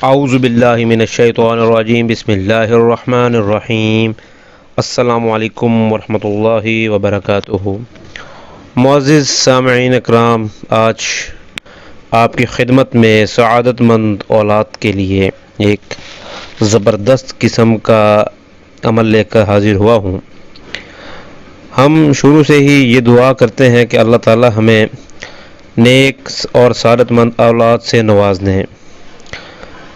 اعوذ باللہ من الشیطان الرجیم، بسم اللہ الرحمن الرحیم۔ السلام علیکم ورحمۃ اللہ وبرکاتہ۔ معزز سامعین اکرام، آج آپ کی خدمت میں سعادت مند اولاد کے لیے ایک زبردست قسم کا عمل لے کر حاضر ہوا ہوں۔ ہم شروع سے ہی یہ دعا کرتے ہیں کہ اللہ تعالی ہمیں نیک اور سعادت مند اولاد سے نواز دیں۔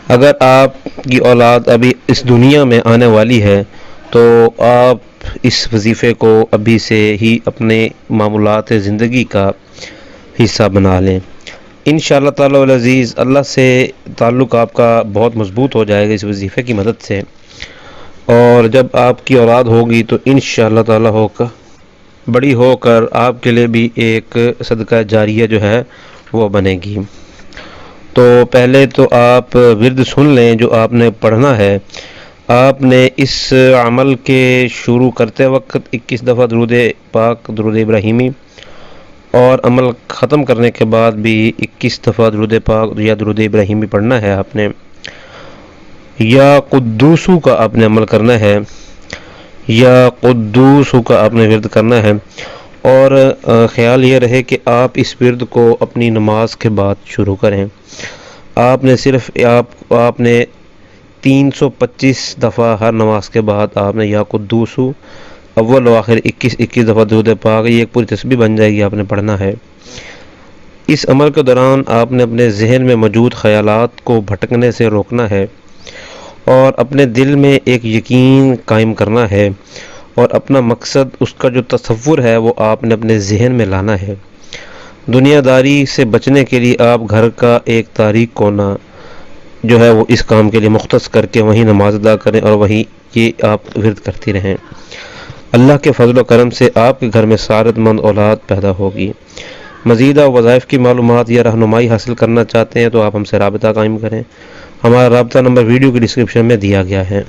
اگر آپ کی اولاد ابھی اس دنیا میں آنے والی ہے تو آپ اس وظیفے کو ابھی سے ہی اپنے معمولات زندگی کا حصہ بنا لیں۔ انشاءاللہ تعالی العزیز اللہ سے تعلق آپ کا بہت مضبوط ہو جائے گا اس وظیفے کی مدد سے، اور جب آپ کی اولاد ہوگی تو انشاءاللہ تعالی بڑی ہو کر آپ کے لیے بھی ایک صدقہ جاریہ جو ہے وہ بنے گی۔ تو پہلے تو آپ ورد سن لیں جو آپ نے پڑھنا ہے۔ آپ نے اس عمل کے شروع کرتے وقت 21 دفعہ درود پاک، درود ابراہیمی، اور عمل ختم کرنے کے بعد بھی 21 دفعہ درود پاک یا درود ابراہیمی پڑھنا ہے۔ آپ نے یا قدوسو کا آپ نے عمل کرنا ہے، یا قدوسو کا آپ نے ورد کرنا ہے، اور خیال یہ رہے کہ آپ اس ورد کو اپنی نماز کے بعد شروع کریں۔ آپ نے صرف آپ نے 325 دفعہ ہر نماز کے بعد آپ نے یا قدوسو اول و آخر 21 دفعہ درود پاک، یہ ایک پوری تسبیح بن جائے گی، آپ نے پڑھنا ہے۔ اس عمل کے دوران آپ نے اپنے ذہن میں موجود خیالات کو بھٹکنے سے روکنا ہے، اور اپنے دل میں ایک یقین قائم کرنا ہے، اور اپنا مقصد، اس کا جو تصور ہے وہ آپ نے اپنے ذہن میں لانا ہے۔ دنیا داری سے بچنے کے لیے آپ گھر کا ایک تاریک کونا جو ہے وہ اس کام کے لیے مختص کر کے وہیں نماز ادا کریں، اور وہیں یہ آپ ورد کرتی رہیں۔ اللہ کے فضل و کرم سے آپ کے گھر میں سعادت مند اولاد پیدا ہوگی۔ مزید وظائف کی معلومات یا رہنمائی حاصل کرنا چاہتے ہیں تو آپ ہم سے رابطہ قائم کریں۔ ہمارا رابطہ نمبر ویڈیو کی ڈسکرپشن میں دیا گیا ہے۔